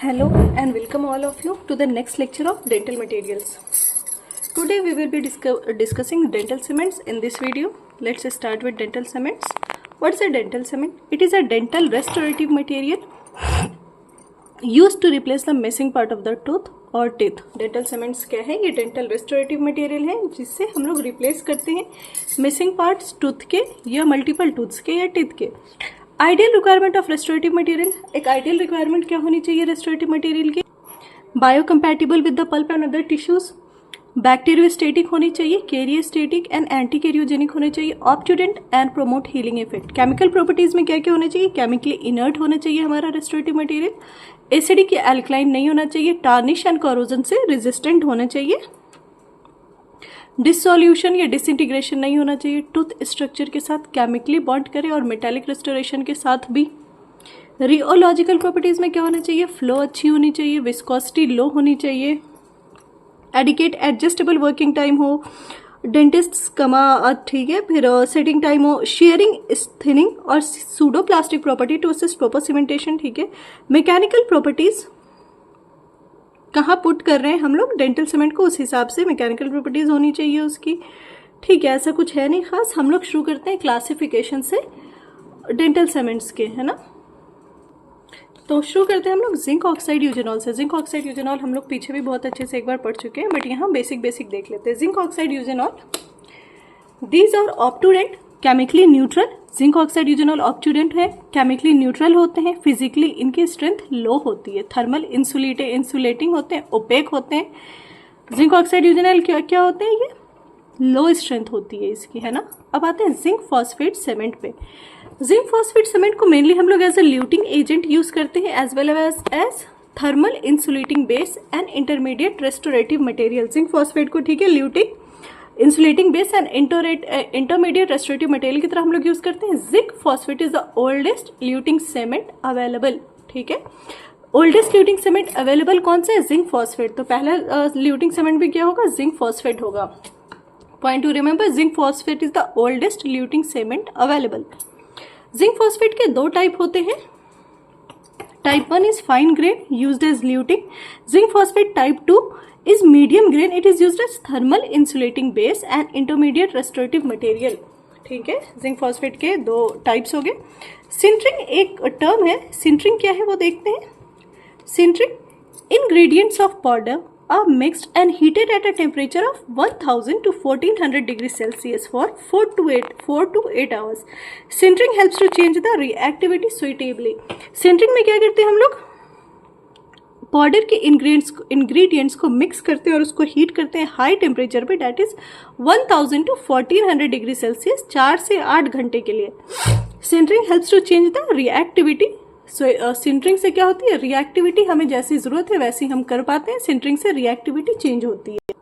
Hello and welcome all of you to the next lecture of dental materials. Today we will be discussing dental cements in this video. Let's start with dental cements. What's a dental cement? It is a dental restorative material used to replace the missing part of the tooth और teeth. Dental cements क्या है? ये dental restorative material है जिससे हम लोग replace करते हैं मिसिंग पार्ट्स टूथ के या मल्टीपल टूथ्स के या टीथ के. Ideal requirement of restorative material. एक आइडियल रिक्वायरमेंट क्या होनी चाहिए रेस्टोरेटिव मटेरियल की? Biocompatible with the pulp and other tissues, bacteriostatic होनी चाहिए, कैरियोस्टेटिक एंड एंटी कैरियोजेनिक होने चाहिए, obtundent and promote healing effect. Chemical properties में क्या क्या होना चाहिए? केमिकली इनर्ट होना चाहिए हमारा रेस्टोरेटिव मटेरियल, एसिडिक या एल्कलाइन नहीं होना चाहिए, टार्निश एंड कॉरोजन से रेजिस्टेंट होना चाहिए, डिसोल्यूशन या डिसइंटीग्रेशन नहीं होना चाहिए, टूथ स्ट्रक्चर के साथ केमिकली बॉन्ड करे और मेटालिक रेस्टोरेशन के साथ भी. रियोलॉजिकल प्रॉपर्टीज में क्या होना चाहिए? फ्लो अच्छी होनी चाहिए, विस्कोसिटी लो होनी चाहिए, एडिकेट एडजस्टेबल वर्किंग टाइम हो, डेंटिस्ट कमा ठीक है, फिर सेटिंग टाइम हो, शेयरिंग थिनिंग और pseudo plastic property to assist proper cementation. ठीक है. मैकेनिकल प्रॉपर्टीज कहाँ पुट कर रहे हैं हम लोग डेंटल सीमेंट को, उस हिसाब से मैकेनिकल प्रॉपर्टीज होनी चाहिए उसकी. ठीक है, ऐसा कुछ है नहीं खास. हम लोग शुरू करते हैं क्लासिफिकेशन से डेंटल सीमेंट्स के, है ना. तो शुरू करते हैं हम लोग जिंक ऑक्साइड यूजेनॉल से. जिंक ऑक्साइड यूजेनॉल हम लोग पीछे भी बहुत अच्छे से एक बार पढ़ चुके हैं, बट यहाँ बेसिक देख लेते हैं. Zinc oxide eugenol, these are obtundent, chemically neutral. Zinc oxide eugenol obtundent है, केमिकली न्यूट्रल होते हैं, फिजिकली इनकी स्ट्रेंथ लो होती है, थर्मल इंसुलेटिंग होते हैं, ओपेक होते हैं. जिंक ऑक्साइड यूजेनॉल क्या क्या होते हैं? ये लो स्ट्रेंथ होती है इसकी, है ना. अब आते हैं जिंक फॉस्फेट सीमेंट पे. जिंक फॉस्फेट सीमेंट को मेनली हम लोग as a luting agent use करते हैं as well as thermal insulating base and intermediate restorative material. Zinc phosphate को ठीक है luting insulating base and intermediate restorative material की तरह हम लोग यूज करते हैं. Zinc phosphate is the oldest luting cement available. ठीक है, ओल्डेस्ट ल्यूटिंग सीमेंट अवेलेबल कौन सा है? Zinc phosphate. तो पहला ल्यूटिंग सीमेंट भी क्या होगा? जिंक फॉस्फेट होगा. Point to remember, zinc phosphate is the oldest luting cement available. Zinc phosphate के दो टाइप होते हैं. Type 1 is fine grain used as luting. Zinc phosphate type 2 is medium grain, it is used as thermal insulating base and intermediate restorative material. ठीक है, zinc phosphate के दो types हो गए. सिंटरिंग एक टर्म है. सिंटरिंग क्या है वो देखते हैं. Sintering ingredients of powder are mixed and heated at a temperature of 1000 to 1400 degrees Celsius for 4 to 8 hours. Sintering helps to change the reactivity suitably. Sintering में क्या करते हैं हम लोग? पाउडर के इंग्रेडिएंट्स को मिक्स करते हैं और उसको हीट करते हैं हाई टेम्परेचर पे, that is 1000 to 1400 degree celsius 4 से 8 घंटे के लिए. Sintering helps to change the reactivity. Sintering से क्या होती है? रिएक्टिविटी हमें जैसी जरूरत है वैसी हम कर पाते हैं. सिंटरिंग से रिएक्टिविटी चेंज होती है.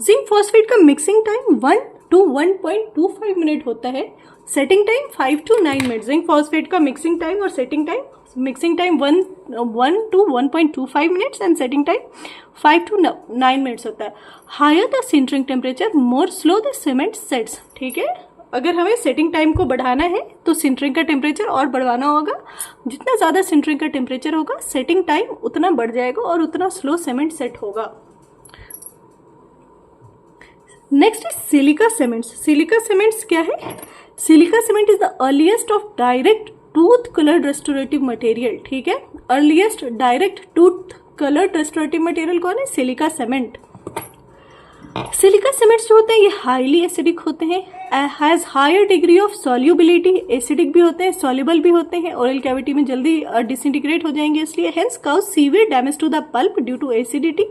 जिंक फॉस्फेट का मिक्सिंग टाइम 1 to 1.25 मिनट होता है. Setting time 5 to 9 minute. Zinc phosphate का मिक्सिंग टाइम और setting time, mixing time 1 to 1.25 minutes and setting time 5 to 9 minutes होता है. Higher the sintering temperature more slow the cement sets. ठीक है, अगर हमें सेटिंग टाइम को बढ़ाना है तो सिंटरिंग का टेम्परेचर और बढ़वाना होगा. जितना ज़्यादा सिंटरिंग का टेम्परेचर होगा सेटिंग टाइम उतना बढ़ जाएगा और उतना स्लो सीमेंट सेट होगा. Next is silica cements. Silica cements क्या है? Silica cement is the earliest of direct tooth coloured restorative material. ठीक है, earliest direct tooth coloured restorative material कौन है? Silica cement. सिलिका सीमेंट्स जो होते हैं ये हाईली एसिडिक होते हैं, has higher degree of solubility. Acidic भी होते हैं, सॉल्युबल भी होते हैं, ओरल कैविटी में जल्दी डिसइंटीग्रेट हो जाएंगे, इसलिए hence causes severe damage to the pulp due to acidity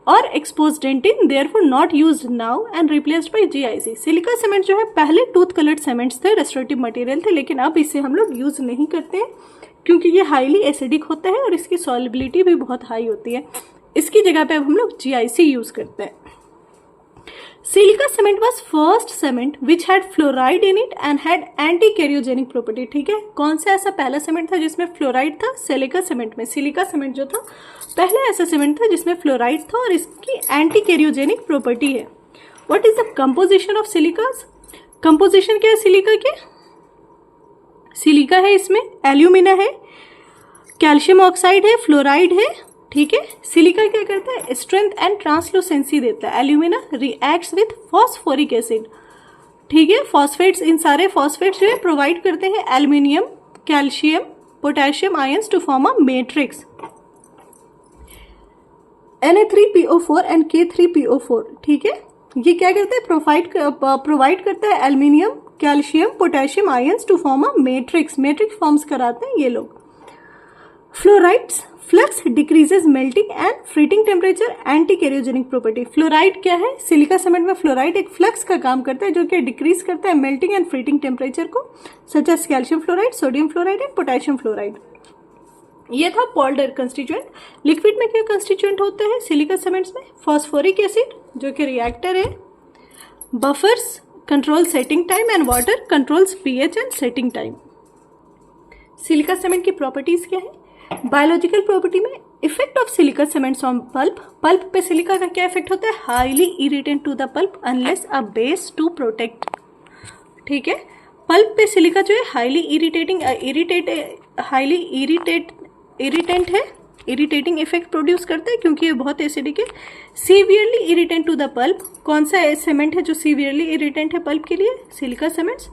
और expose dentin, therefore not used now and replaced by GIC. Silica cement जो है पहले टूथ कलर्ड सीमेंट्स थे, रेस्टोरेटिव मटेरियल थे, लेकिन अब इसे हम लोग यूज नहीं करते हैं क्योंकि ये हाईली एसिडिक होता है और इसकी सॉल्युबिलिटी भी बहुत हाई होती है. इसकी जगह पे अब हम लोग जीआईसी यूज करते हैं. Silica cement was first cement which had fluoride in it and had anti-carcinogenic property. ठीक है, कौन सा ऐसा पहला सीमेंट था जिसमें फ्लोराइड था? सिलिका सीमेंट में. सिलिका सीमेंट जो था पहला ऐसा सीमेंट था जिसमें फ्लोराइड था और इसकी एंटी कैरियोजेनिक प्रॉपर्टी है. What is the composition of silicas? Composition क्या है सिलिका के? सिलिका है, इसमें एल्यूमिना है, कैल्शियम ऑक्साइड है, फ्लोराइड है, ठीक है। सिलिका क्या करता है, स्ट्रेंथ एंड ट्रांसलूसेंसी देता है। Alumina reacts with phosphoric acid, ठीक है। फॉस्फेट्स, इन सारे फॉस्फेट्स जो है प्रोवाइड करते हैं aluminium, calcium, potassium ions to form a matrix Na3PO4 and K3PO4, ठीक है। ये क्या करते हैं, प्रोवाइड करता है aluminium, calcium, potassium ions to form a matrix, matrix forms कराते हैं ये लोग। Fluorides, flux decreases melting and fritting temperature, anti cariogenic property. Fluoride क्या है, सिलिका सीमेंट में फ्लोराइड एक फ्लक्स का काम करता है जो कि डिक्रीज करता है मेल्टिंग एंड फ्रीटिंग टेम्परेचर को, such as calcium fluoride, sodium fluoride and potassium fluoride. ये था पोल्डर कंस्टिट्यूएंट। लिक्विड में क्या कंस्टिट्यूएंट होते हैं सिलिका सीमेंट्स में, फॉस्फोरिक एसिड जो कि रिएक्टर है, buffers control setting time and water controls pH and setting time. Silica cement की प्रॉपर्टीज क्या है, बायोलॉजिकल प्रॉपर्टी में effect of silica cements on pulp, pulp पे सिलिका का क्या इफेक्ट होता है, highly irritant to the pulp unless a base to protect, ठीक है। पल्प पे सिलिका जो है हाईली इरिटेंट है, इरिटेटिंग इफेक्ट प्रोड्यूस करता है क्योंकि ये बहुत एसिडिक है। Severely irritant to the pulp, कौन सा सीमेंट है जो सीवियरली इरिटेंट है पल्प के लिए, सिलिका सीमेंट्स,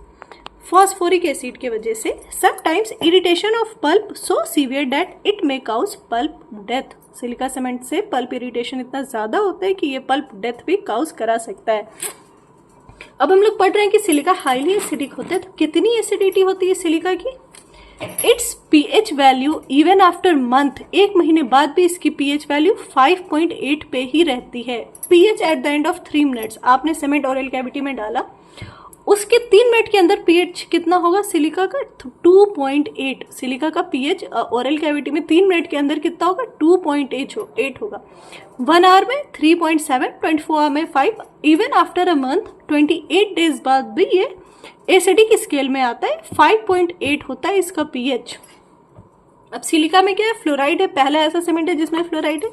फॉस्फोरिक एसिड के वजह से। Sometimes irritation of pulp so severe that it may cause pulp death, silica cement से पल्प इरिटेशन इतना ज्यादा होता है कि ये पल्प डेथ भी काउज करा सकता है। अब हम लोग पढ़ रहे हैं कि सिलिका हाईली एसिडिक होता है, तो कितनी एसिडिटी होती है सिलिका की, it's pH value even after month, एक महीने बाद भी इसकी पीएच वैल्यू 5.8 पे ही रहती है। PH at the end of 3 minutes, आपने सीमेंट ओरल कैविटी में डाला, उसके 3 मिनट के अंदर पीएच कितना होगा सिलिका का, 2.8। सिलिका का पीएच ओरल कैविटी में 3 मिनट के अंदर कितना होगा, 2.8 होगा। 1 आवर में 3.7, 24 आवर में 5, even after a month 28 days बाद भी ये एसिडिक स्केल में आता है, 5.8 होता है इसका पीएच। अब सिलिका में क्या है, फ्लोराइड है, पहला ऐसा सीमेंट है जिसमें फ्लोराइड है।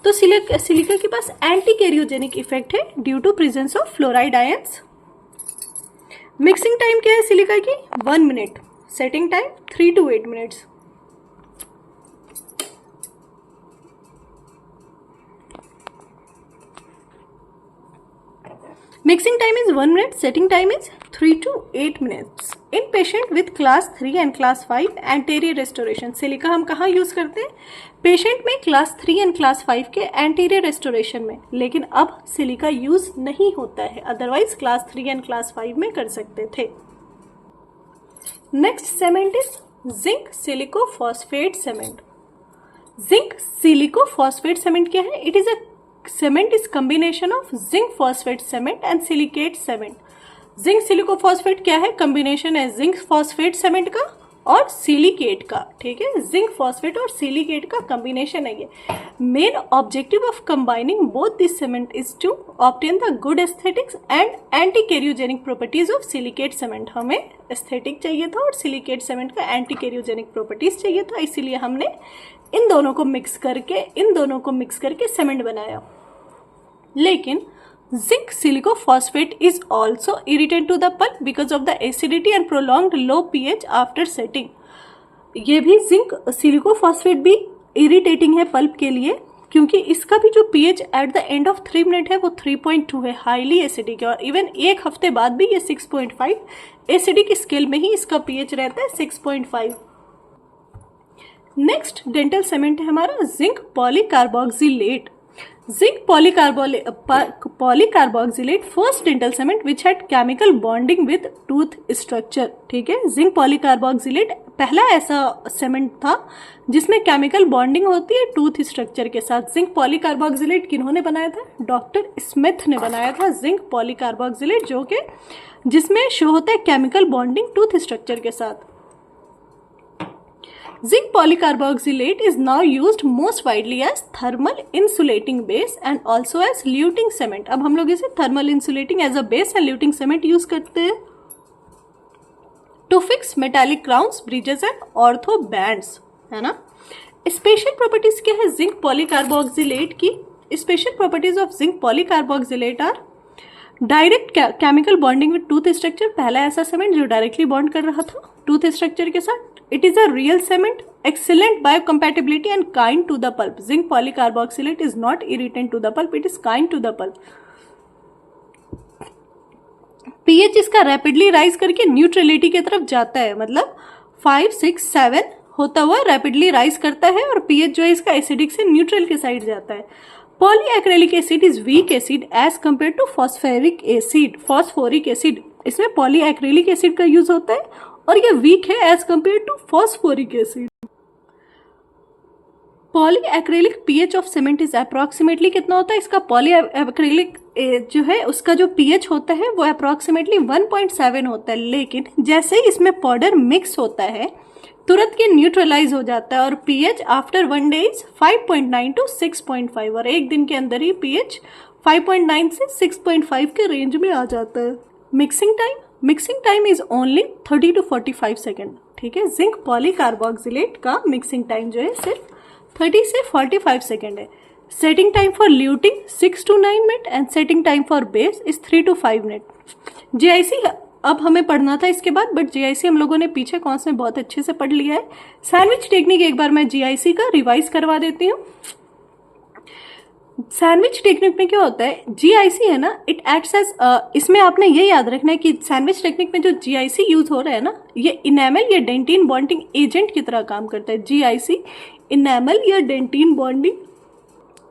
तो सिलिका के पास एंटी कैरियोजेनिक इफेक्ट है due to presence of fluoride ions. Mixing time क्या है सिलिका की, 1 minute, setting time 3 to 8 minutes. Mixing time is 1 minute, setting time is 3 to 8 minutes. In patient with class 3 and class 5 anterior restoration, silica हम कहाँ use करते हैं, patient में class 3 and class 5 के anterior restoration में, लेकिन अब सिलिका यूज नहीं होता है, अदरवाइज क्लास 3 एंड क्लास 5 में कर सकते थे। Next cement is zinc silico phosphate cement. Zinc silico phosphate cement क्या है, it is a cement is combination of zinc phosphate cement and silicate cement. Zinc silico phosphate क्या है, combination है zinc phosphate cement का और silicate का, ठीक है। जिंक फॉस्फेट और सिलिकेट का कॉम्बिनेशन है ये। Main objective of combining both this cement is to obtain the good aesthetics and anti cariogenic properties of silicate cement. हमें एस्थेटिक चाहिए था और सिलिकेट सीमेंट का एंटी कैरियोजेनिक प्रॉपर्टीज चाहिए था, इसीलिए हमने इन दोनों को मिक्स करके सीमेंट बनाया। लेकिन zinc silico phosphate is also irritant to the pulp because of the acidity and prolonged low pH after setting. ये भी जिंक सिलिको फॉस्फेट भी इरिटेटिंग है पल्प के लिए, क्योंकि इसका भी जो pH at the end of 3 minute है वो 3.2 है, हाईली एसिडिक है, और इवन एक हफ्ते बाद भी ये 6.5 एसिडिक स्केल में ही इसका पीएच रहता है 6.5। नेक्स्ट डेंटल सीमेंट है हमारा zinc polycarboxylate. Zinc polycarboxylate first dental cement which had chemical bonding with tooth structure, ठीक है। जिंक पॉलीकार्बोक्सिलेट पहला ऐसा सीमेंट था जिसमें केमिकल बॉन्डिंग होती है टूथ स्ट्रक्चर के साथ। जिंक पॉलीकार्बोक्सिलेट किन्होंने बनाया था, डॉक्टर स्मिथ ने बनाया था जिंक पॉलीकार्बोक्सिलेट, जो कि जिसमें शो होता है केमिकल बॉन्डिंग टूथ स्ट्रक्चर के साथ। Zinc polycarboxylate is now used most widely as thermal insulating base and also as luting cement. अब हम लोग इसे thermal insulating as a base and luting cement use करते हैं to fix metallic crowns, bridges and ortho bands, है ना। Special properties क्या है जिंक पॉलीकार्बोक्सिलेट की, special properties of zinc polycarboxylate are direct chemical bonding with tooth structure, पहला ऐसा cement जो डायरेक्टली बॉन्ड कर रहा था टूथ स्ट्रक्चर के साथ। It is a real cement excellent biocompatibility and kind to the pulp. Zinc polycarboxylate is not irritant to the pulp, it is kind to the pulp. pH इसका rapidly rise करके neutrality की तरफ जाता है, मतलब 5, 6, 7 होता हुआ रैपिडली राइज करता है और pH जो है इसका एसिडिक से न्यूट्रल के साइड जाता है. Polyacrylic acid is weak acid as compare to phosphoric acid. इसमें पॉलीएक्रेलिक एसिड का यूज होता है और ये वीक है as compare to phosphoric acid. Polyacrylic pH of cement is approximately कितना होता है? इसका पॉलीएक्रेलिक जो है उसका जो पीएच होता है वो अप्रोक्सीमेटली 1.7 होता है, लेकिन जैसे ही इसमें पाउडर मिक्स होता है तुरंत के न्यूट्रलाइज हो जाता है और pH after 1 day is 5.9 to 6.5 और एक दिन के अंदर ही पीएच 5.9 से 6.5 के रेंज में आ जाता है. Mixing time is only 30 to 45 second. ठीक है, जिंक पॉलीकार्बोक्सिलेट का मिक्सिंग टाइम जो है सिर्फ 30 से 45 सेकेंड है. Setting time for luting 6 to 9 minute and setting time for base is 3 to 5 minute. GIC अब हमें पढ़ना था इसके बाद, बट जीआईसी हम लोगों ने पीछे कॉन्स में बहुत अच्छे से पढ़ लिया है. सैंडविच टेक्निक एक बार मैं जीआईसी का रिवाइज करवा देती हूँ. सैंडविच टेक्निक में क्या होता है, जीआईसी है ना, इट एक्ट्स एज, इसमें आपने ये याद रखना है कि सैंडविच टेक्निक में जो जीआईसी यूज हो रहा है ना, ये इनेमल या डेंटिन बॉन्डिंग एजेंट की तरह काम करता है. जीआईसी इनेमल या डेंटिन बॉन्डिंग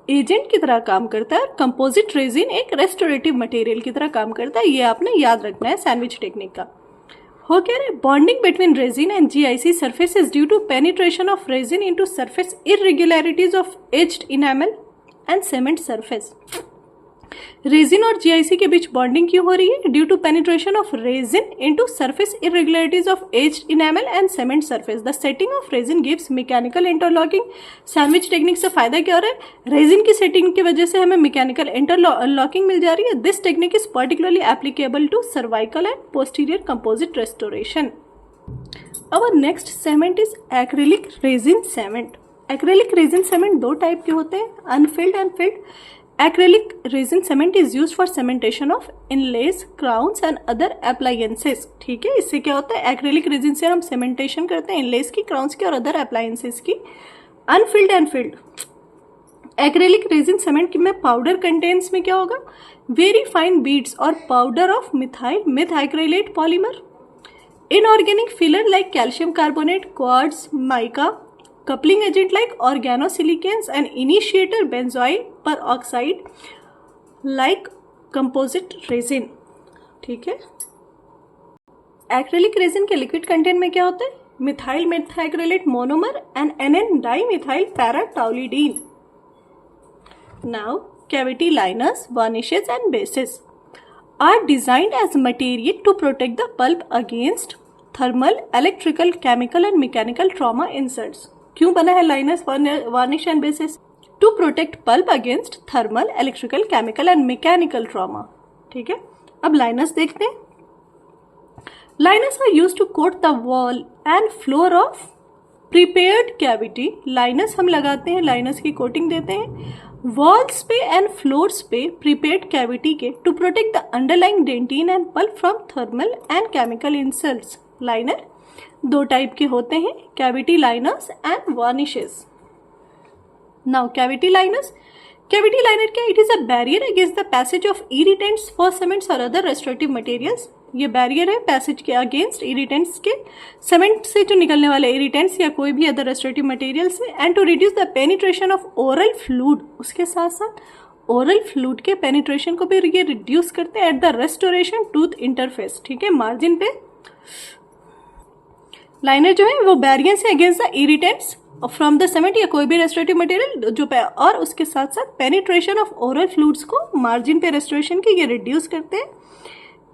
एजेंट की तरह काम करता है और कंपोजिट रेजिन एक रेस्टोरेटिव मटेरियल की तरह काम करता है. ये आपने याद रखना है सैंडविच टेक्निक का. हो क्या रहे, bonding between resin and GIC surface is due to penetration of resin into surface irregularities of etched enamel and cement surface. Resin और जीआईसी के बीच बॉन्डिंग क्यों हो रही है? Due to penetration of resin into surface irregularities of etched enamel and cement surface. The setting of resin gives mechanical interlocking. Sandwich technique से फायदा क्या हो रहा है? रेजिन की सेटिंग की वजह से हमें मैकेनिकल इंटरलॉकिंग मिल जा रही है. This technique is particularly applicable to cervical and posterior composite restoration. Our next cement is acrylic resin cement. Acrylic resin cement दो टाइप के होते हैं, unfilled and filled. Acrylic resin cement is used for cementation of inlays, crowns and other appliances. ठीक है, इससे क्या होता है, एक्रेलिक रेजिन से हम cementation करते हैं इनलेस की, क्राउन्स की और अदर appliances की. Unfilled and filled. Acrylic resin cement में पाउडर कंटेंट्स में क्या होगा, वेरी फाइन बीड्स और powder of methacrylate polymer. Inorganic filler like calcium carbonate, quartz, mica, coupling agent like organosilicans and initiator benzoyl peroxide like composite resin. ठीक है, acrylic resin के liquid content में क्या होता है, methyl methacrylate monomer and NN dimethyl paratoluidine. Now cavity liners, varnishes and bases are designed as material to protect the pulp against thermal, electrical, chemical and mechanical trauma insults. क्यों बना है liners, varnish and bases? To protect pulp against thermal, electrical, chemical and mechanical trauma. ठीक है, अब liners देखते हैं. Liners are used to coat the wall and floor of prepared cavity. Liners हम लगाते हैं, लाइनर्स की कोटिंग देते हैं वॉल्स पे एंड फ्लोर्स पे प्रिपेयर्ड कैविटी के, to protect the underlying dentin and pulp from thermal and chemical insults. Liner दो टाइप के होते हैं, cavity liners and varnishes. Now cavity liners. Cavity liner क्या, it is a barrier against the passage of irritants for cements और other restorative materials. ये barrier है passage के against irritants के, सीमेंट से जो निकलने वाले इरिटेंट्स या कोई भी अदर रेस्टोरेटिव मटेरियल से, and to reduce the penetration of oral fluid. उसके साथ साथ ओरल फ्लूइड के पेनिट्रेशन को भी ये रिड्यूस करते हैं at the restoration tooth interface. ठीक है, मार्जिन पे लाइनर जो है वो बैरियर से against the irritants from the cement या कोई भी रेस्टोरेटिव मटेरियल जो और उसके साथ साथ पेनिट्रेशन ऑफ ओरल फ्लूइड्स को मार्जिन पे रेस्टोरेशन की ये रिड्यूस करते हैं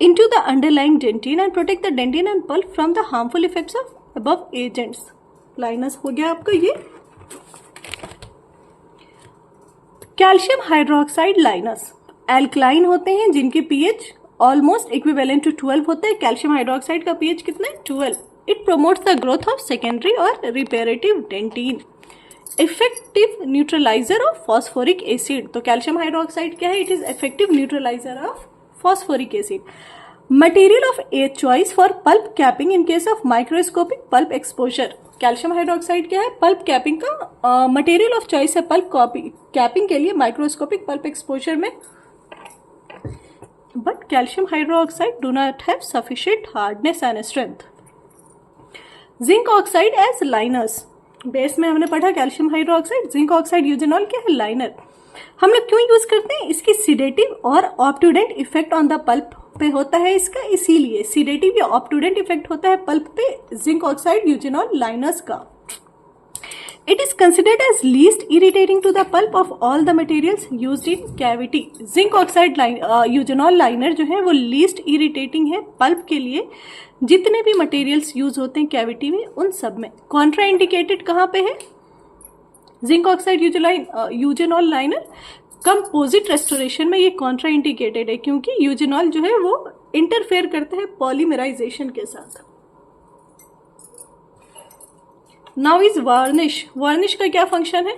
into the underlying dentin and protect the dentin and pulp from the harmful effects of above agents. Liners हो गया आपका ये. कैल्शियम हाइड्रोक्साइड लाइनर्स एल्कलाइन होते हैं जिनके पीएच ऑलमोस्ट इक्विवेलेंट टू 12 होता है. कैल्शियम हाइड्रोक्साइड का पीएच कितना है, 12. It promotes the growth of secondary or reparative dentine. Effective neutralizer of phosphoric acid. तो कैल्शियम हाइड्रोक्साइड क्या है, it is effective neutralizer of phosphoric acid. Material of a choice for pulp capping in case of microscopic pulp exposure. Calcium hydroxide क्या है? Pulp capping का material of choice है pulp capping के लिए microscopic pulp exposure में। But calcium hydroxide do not have sufficient hardness and strength. Zinc oxide as liners. Base में हमने पढ़ा calcium hydroxide, zinc oxide eugenol क्या है? लाइनर। हम लोग क्यों यूज करते हैं? इसकी सिडेटिव और ऑब्टूडेंट इफेक्ट ऑन द पल्प पे होता है इसका, इसीलिए सिडेटिव या ऑब्टूडेंट इफेक्ट होता है पल्प पे जिंक ऑक्साइड यूजेनॉल लाइनर्स का। It is considered as least irritating to the pulp of all the materials used in cavity. Zinc oxide eugenol liner जो है वो लीस्ट इरिटेटिंग है पल्प के लिए। जितने भी मटेरियल्स यूज होते हैं कैविटी में उन सब में। कॉन्ट्रा इंडिकेटेड कहाँ पे है? Zinc oxide eugenol liner composite restoration में ये कॉन्ट्रा इंडिकेटेड है, क्योंकि यूजेनॉल जो है वो इंटरफेयर करता है पॉलीमराइजेशन के साथ। Now is varnish. वार्निश का क्या फंक्शन है?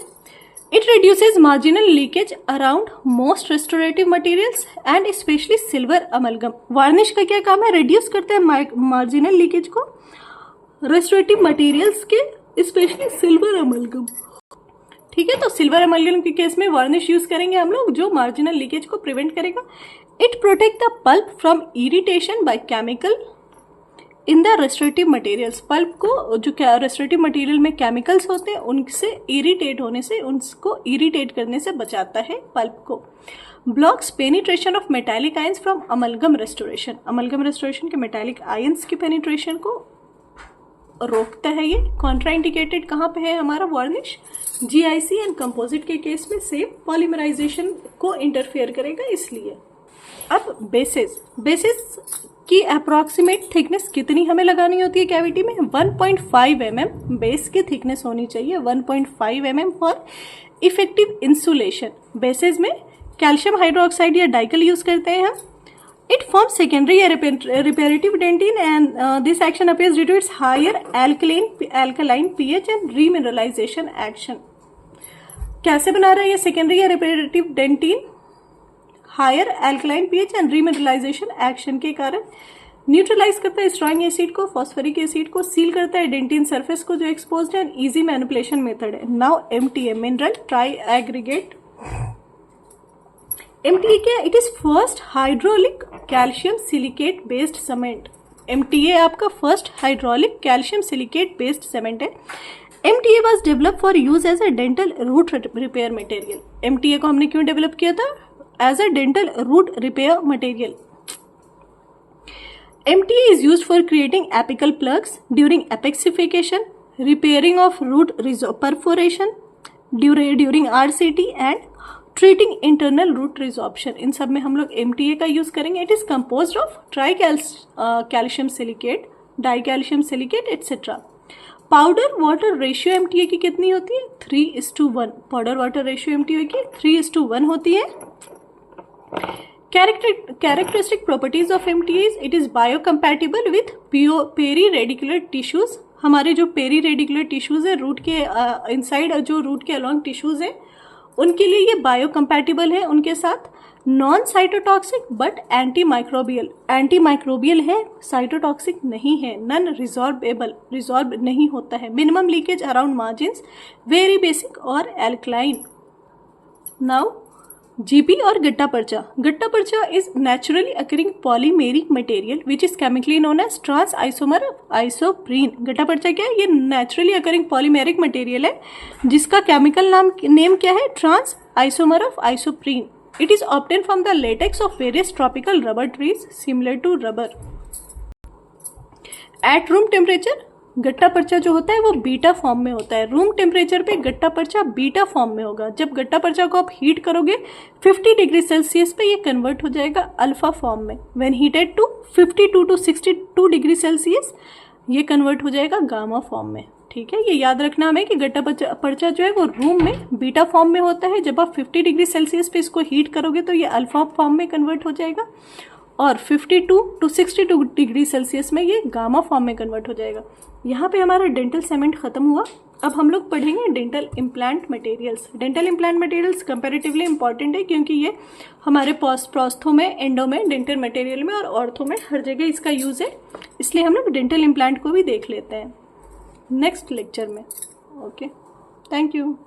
It reduces marginal leakage around most restorative materials and specially silver amalgam. Varnish का क्या काम है? रिड्यूस करता है मार्जिनल लीकेज को रेस्टोरेटिव मटेरियल्स के, स्पेशली सिल्वर अमलगम। ठीक है, तो सिल्वर अमलगम के केस में वार्निश यूज करेंगे हम लोग, जो मार्जिनल लीकेज को प्रिवेंट करेगा। It protect the pulp from irritation by chemical in the restorative materials. Pulp को जो रेस्टोरेटिव मटेरियल में केमिकल्स होते हैं उनसे इरिटेट होने से, उनको इरिटेट करने से बचाता है पल्प को। Blocks penetration of metallic ions from amalgam restoration. Amalgam restoration के मेटालिक आयंस की पेनिट्रेशन को रोकता है ये। कॉन्ट्रा इंडिकेटेड कहाँ पे है हमारा वार्निश? जीआईसी एंड कंपोजिट के केस में सेम पॉलीमराइजेशन को इंटरफेयर करेगा इसलिए। अब बेसिस। बेसिस की अप्रोक्सीमेट थिकनेस कितनी हमें लगानी होती है कैविटी में? 1.5 mm बेस की थिकनेस होनी चाहिए, 1.5 mm for effective insulation. Bases में कैल्शियम हाइड्रोक्साइड या डाइकल यूज करते हैं हम। It forms secondary reparative dentin and this action appears due to its higher alkaline pH and remineralization action. कैसे बना रहा है ये सेकेंडरी या reparative dentin? Higher alkaline pH and remineralisation action के कारण न्यूट्रलाइज करता है स्ट्रॉन्ग एसिड को, फॉस्फोरिक एसिड को, सील करता है डेंटिन सरफेस को जो एक्सपोज्ड है, इजी मैनिपुलेशन मेथड है। नाउ एमटीए मिनरल ट्राई एग्रीगेट। एमटीए क्या? It is first hydraulic calcium silicate based cement. MTA आपका first hydraulic calcium silicate based cement है। MTA was develop for use as a dental root repair material. MTA को हमने क्यों develop किया था? As a dental root repair material. MTA is used for creating apical plugs during apexification, repairing of root perforation during RCT and treating internal root resorption। इन सब में हम लोग MTA का यूज करेंगे। It is composed of tricalcium silicate, dicalcium silicate etcetera. Powder water ratio MTA की कितनी होती है? 3:1। पाउडर वाटर रेशियो MTA की 3:1 होती है। Characteristic properties of MTA is it is biocompatible with periradicular tissues. हमारे जो पेरीरेडिकुलर टिश्यूज है रूट के इनसाइड, जो रूट के अलॉन्ग टिश्यूज है उनके लिए ये बायोकम्पैटिबल है उनके साथ। Non cytotoxic but antimicrobial. Antimicrobial है, साइटोटॉक्सिक नहीं है। नॉन रिजॉर्बेबल, रिजॉर्ब नहीं होता है। Minimum leakage around margins, very basic और एल्कलाइन। नाउ जीपी और gutta percha. Gutta percha is naturally occurring polymeric material which is chemically known as trans isomer isoprene. गट्टा पर्चा क्या है? ये नेचुरली अकरिंग पॉलीमेरिक मटेरियल है जिसका केमिकल नेम क्या है? Trans isomer of isoprene. It is obtain from the latex of various tropical rubber trees similar to rubber. At room temperature gutta percha जो होता है वो बीटा फॉर्म में होता है। रूम टेम्परेचर पे गट्टा पर्चा बीटा फॉर्म में होगा। जब गट्टा पर्चा को आप हीट करोगे 50 डिग्री सेल्सियस पे ये कन्वर्ट हो जाएगा अल्फा फॉर्म में। When heated to 52 to 62 degree Celsius ये कन्वर्ट हो जाएगा गामा फॉर्म में। ठीक है, ये याद रखना हमें कि गट्टा पर्चा जो है वो रूम में बीटा फॉर्म में होता है। जब आप 50 डिग्री सेल्सियस पे इसको हीट करोगे तो ये अल्फा फॉर्म में कन्वर्ट हो जाएगा और 52 to 62 डिग्री सेल्सियस में ये गामा फॉर्म में कन्वर्ट हो जाएगा। यहाँ पे हमारा डेंटल सीमेंट खत्म हुआ। अब हम लोग पढ़ेंगे dental implant materials. Dental implant materials comparatively important है क्योंकि ये हमारे प्रोस्थो में, एंडो में, डेंटल मटेरियल में और ऑर्थो में हर जगह इसका यूज़ है, इसलिए हम लोग डेंटल इम्प्लांट को भी देख लेते हैं नेक्स्ट लेक्चर में। Okay, thank you.